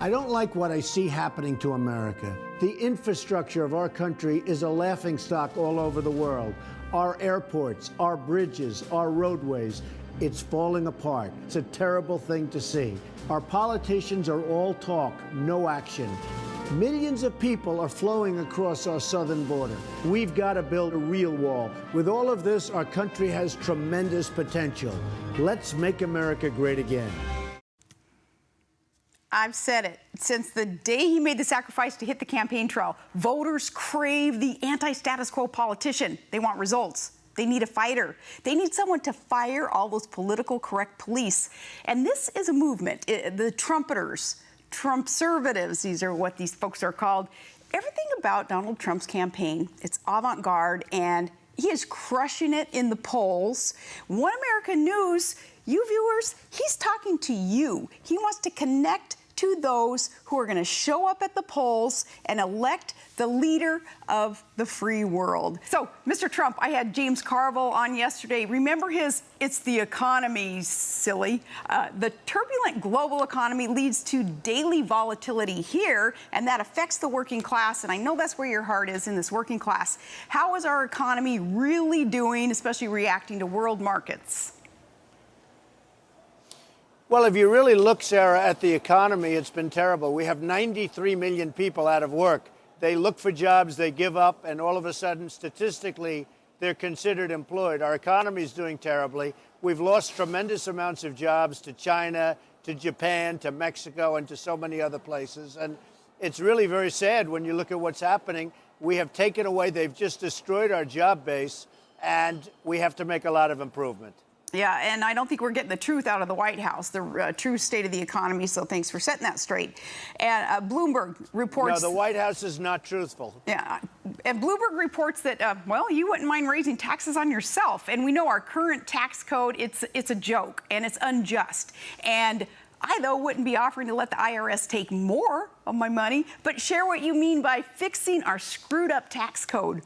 I don't like what I see happening to America. The infrastructure of our country is a laughingstock all over the world. Our airports, our bridges, our roadways, it's falling apart. It's a terrible thing to see. Our politicians are all talk, no action. Millions of people are flowing across our southern border. We've got to build a real wall. With all of this, our country has tremendous potential. Let's make America great again. I've said it. Since the day he made the sacrifice to hit the campaign trail, voters crave the anti-status quo politician. They want results. They need a fighter. They need someone to fire all those political correct police. And this is a movement. The Trumpeters, Trumpservatives, these are what these folks are called. Everything about Donald Trump's campaign, it's avant-garde, and he is crushing it in the polls. One American News, you viewers, he's talking to you. He wants to connect to those who are going to show up at the polls and elect the leader of the free world. So, Mr. Trump, I had James Carville on yesterday. Remember his "It's the economy, silly." The turbulent global economy leads to daily volatility here, and that affects the working class. And I know that's where your heart is, in this working class. How is our economy really doing, especially reacting to world markets? Well, if you really look, Sarah, at the economy, it's been terrible. We have 93 million people out of work. They look for jobs, they give up, and all of a sudden, statistically, they're considered employed. Our economy is doing terribly. We've lost tremendous amounts of jobs to China, to Japan, to Mexico, and to so many other places. And it's really very sad when you look at what's happening. We have taken away, they've just destroyed our job base, and we have to make a lot of improvement. Yeah, and I don't think we're getting the truth out of the White House, the true state of the economy, so thanks for setting that straight. And Bloomberg reports... No, the White House is not truthful. Yeah, and Bloomberg reports that, well, you wouldn't mind raising taxes on yourself. And we know our current tax code, it's a joke, and it's unjust. And I, though, wouldn't be offering to let the IRS take more of my money, but share what you mean by fixing our screwed-up tax code.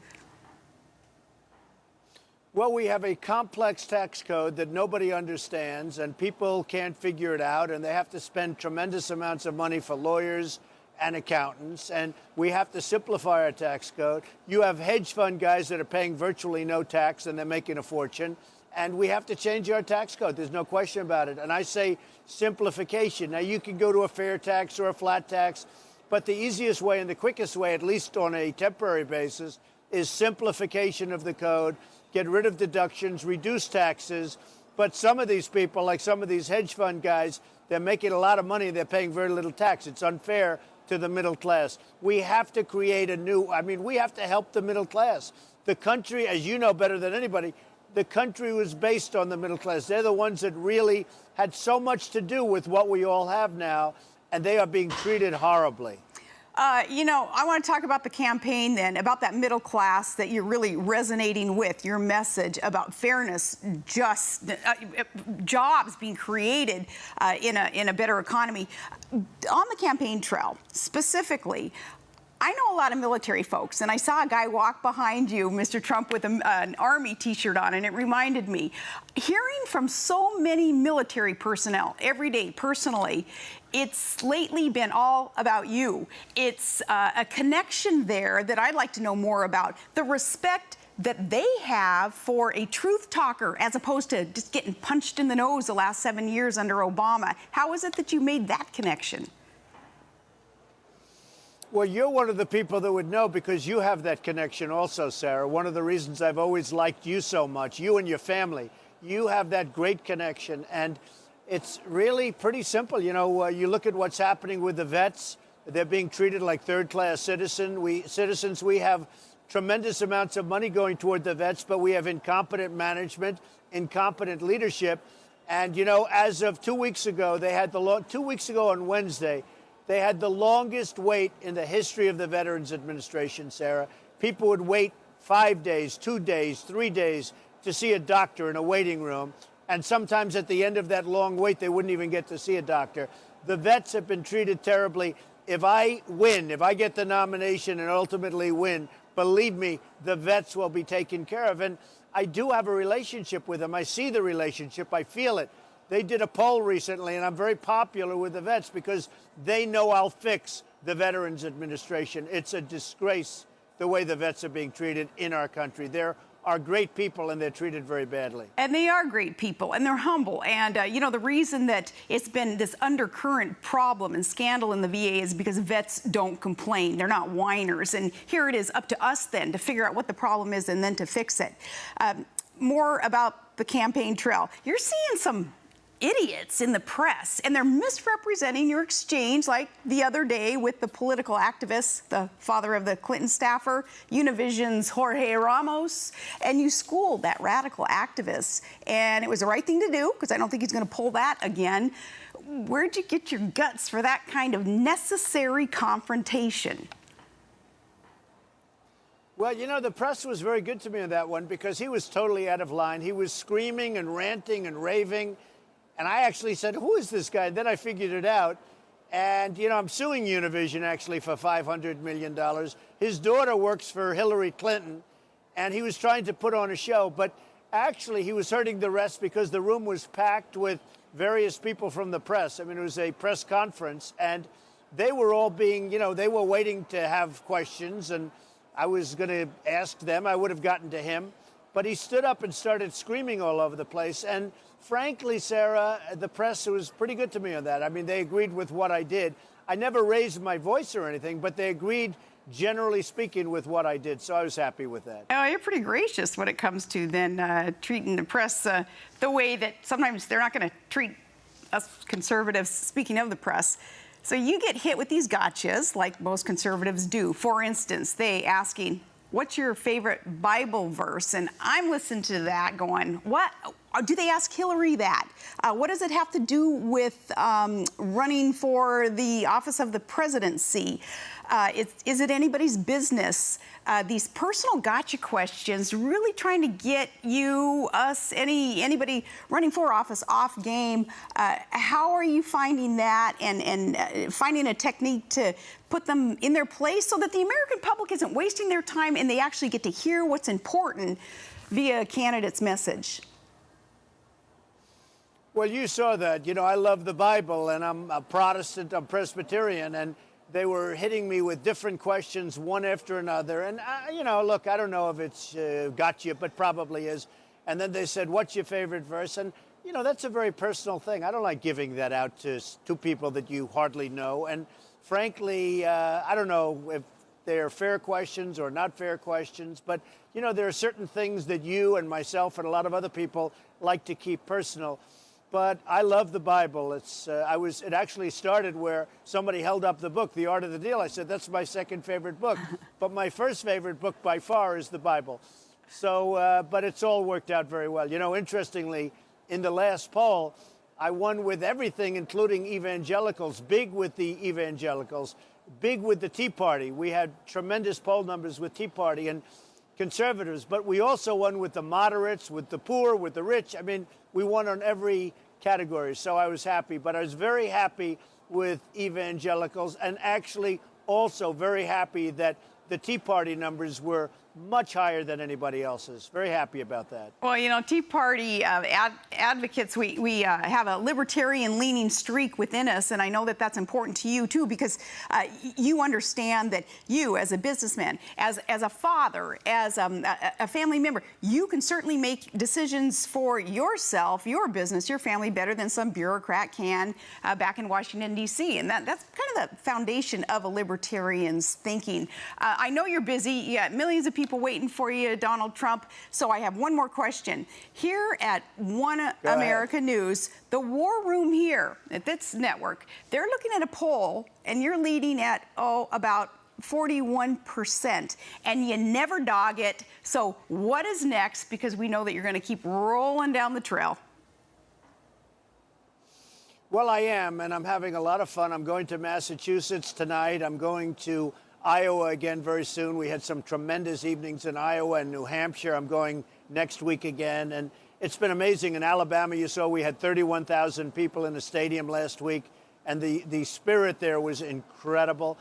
Well, we have a complex tax code that nobody understands, and people can't figure it out, and they have to spend tremendous amounts of money for lawyers and accountants, and we have to simplify our tax code. You have hedge fund guys that are paying virtually no tax, and they're making a fortune, and we have to change our tax code. There's no question about it. And I say simplification. Now, you can go to a fair tax or a flat tax, but the easiest way and the quickest way, at least on a temporary basis, is simplification of the code. Get rid of deductions, reduce taxes. But some of these people, like some of these hedge fund guys, they're making a lot of money. They're paying very little tax. It's unfair to the middle class. We have to create we have to help the middle class. The country, as you know better than anybody, the country was based on the middle class. They're the ones that really had so much to do with what we all have now, and they are being treated horribly. You know, I want to talk about the campaign then, about that middle class that you're really resonating with, your message about fairness, just jobs being created in a better economy. On the campaign trail, specifically, I know a lot of military folks, and I saw a guy walk behind you, Mr. Trump, with an Army T-shirt on, and it reminded me. Hearing from so many military personnel every day, personally, it's lately been all about you. It's a connection there that I'd like to know more about. The respect that they have for a truth talker as opposed to just getting punched in the nose the last 7 years under Obama. How is it that you made that connection? Well, you're one of the people that would know because you have that connection also, Sarah. One of the reasons I've always liked you so much, you and your family, you have that great connection. And it's really pretty simple. You know, you look at what's happening with the vets. They're being treated like third-class citizens. We have tremendous amounts of money going toward the vets, but we have incompetent management, incompetent leadership. And, you know, as of 2 weeks ago, they had 2 weeks ago on Wednesday, they had the longest wait in the history of the Veterans Administration, Sarah. People would wait 5 days, 2 days, 3 days to see a doctor in a waiting room. And sometimes at the end of that long wait, they wouldn't even get to see a doctor. The vets have been treated terribly. If I win, if I get the nomination and ultimately win, believe me, the vets will be taken care of. And I do have a relationship with them. I see the relationship. I feel it. They did a poll recently, and I'm very popular with the vets because they know I'll fix the Veterans Administration. It's a disgrace the way the vets are being treated in our country. There are great people, and they're treated very badly. And they are great people, and they're humble. And, you know, the reason that it's been this undercurrent problem and scandal in the VA is because vets don't complain. They're not whiners. And here it is up to us then to figure out what the problem is and then to fix it. More about the campaign trail. You're seeing some idiots in the press, and they're misrepresenting your exchange, like the other day with the political activist, the father of the Clinton staffer, Univision's Jorge Ramos, and you schooled that radical activist. And it was the right thing to do, because I don't think he's going to pull that again. Where'd you get your guts for that kind of necessary confrontation? Well, you know, the press was very good to me on that one because he was totally out of line. He was screaming and ranting and raving. And I actually said, who is this guy? Then I figured it out. And, you know, I'm suing Univision actually for $500 million. His daughter works for Hillary Clinton, and he was trying to put on a show. But actually, he was hurting the rest because the room was packed with various people from the press. I mean, it was a press conference, and they were all being, you know, they were waiting to have questions. And I was going to ask them. I would have gotten to him. But he stood up and started screaming all over the place. And frankly, Sarah, the press was pretty good to me on that. I mean, they agreed with what I did. I never raised my voice or anything, but they agreed, generally speaking, with what I did. So I was happy with that. Oh, you're pretty gracious when it comes to then treating the press the way that sometimes they're not going to treat us conservatives, speaking of the press. So you get hit with these gotchas like most conservatives do. For instance, they asking, what's your favorite Bible verse? And I'm listening to that going, what? Do they ask Hillary that? What does it have to do with running for the office of the presidency? Is it anybody's business? These personal gotcha questions really trying to get you, us, anybody running for office off game. How are you finding that and finding a technique to put them in their place so that the American public isn't wasting their time and they actually get to hear what's important via a candidate's message? Well, you saw that. You know, I love the Bible, and I'm a Protestant, I'm Presbyterian, and they were hitting me with different questions, one after another. And, you know, look, I don't know if it's gotcha, but probably is. And then they said, what's your favorite verse? And, you know, that's a very personal thing. I don't like giving that out to people that you hardly know. And frankly, I don't know if they're fair questions or not fair questions. But, you know, there are certain things that you and myself and a lot of other people like to keep personal. But I love the Bible. It actually started where somebody held up the book, The Art of the Deal. I said, that's my second favorite book. But my first favorite book by far is the Bible. So, but it's all worked out very well. You know, interestingly, in the last poll, I won with everything, including evangelicals, big with the evangelicals, big with the Tea Party. We had tremendous poll numbers with Tea Party and conservatives, but we also won with the moderates, with the poor, with the rich. I mean, we won on every category, so I was happy. But I was very happy with evangelicals and actually also very happy that the Tea Party numbers were much higher than anybody else's. Very happy about that. Well, you know, Tea Party advocates, we have a libertarian-leaning streak within us, and I know that that's important to you, too, because you understand that you, as a businessman, as a father, as a family member, you can certainly make decisions for yourself, your business, your family better than some bureaucrat can back in Washington, D.C., and that's kind of the foundation of a libertarian's thinking. I know you're busy. You got millions of people waiting for you, Donald Trump. So I have one more question. Here at One America News, the War Room here at this network, they're looking at a poll, and you're leading at, about 41%, and you never dog it. So what is next? Because we know that you're going to keep rolling down the trail. Well, I am, and I'm having a lot of fun. I'm going to Massachusetts tonight. I'm going to Iowa again very soon. We had some tremendous evenings in Iowa and New Hampshire. I'm going next week again, and it's been amazing. In Alabama, you saw we had 31,000 people in the stadium last week, and the spirit there was incredible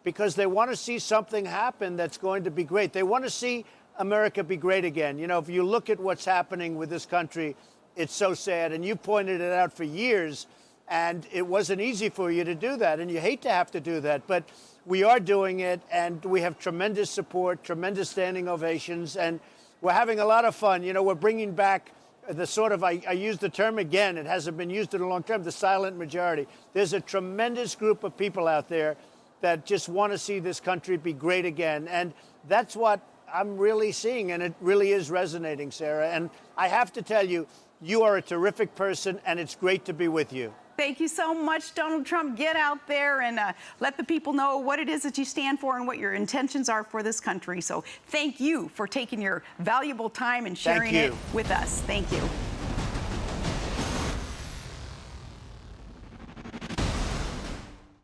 because they want to see something happen that's going to be great. They want to see America be great again. You know, if you look at what's happening with this country, it's so sad. And you pointed it out for years, and it wasn't easy for you to do that. And you hate to have to do that. But we are doing it, and we have tremendous support, tremendous standing ovations, and we're having a lot of fun. You know, we're bringing back the sort of, I use the term again, it hasn't been used in a long time, the silent majority. There's a tremendous group of people out there that just want to see this country be great again. And that's what I'm really seeing, and it really is resonating, Sarah. And I have to tell you, you are a terrific person, and it's great to be with you. Thank you so much, Donald Trump. Get out there and let the people know what it is that you stand for and what your intentions are for this country. So thank you for taking your valuable time and sharing it with us. Thank you.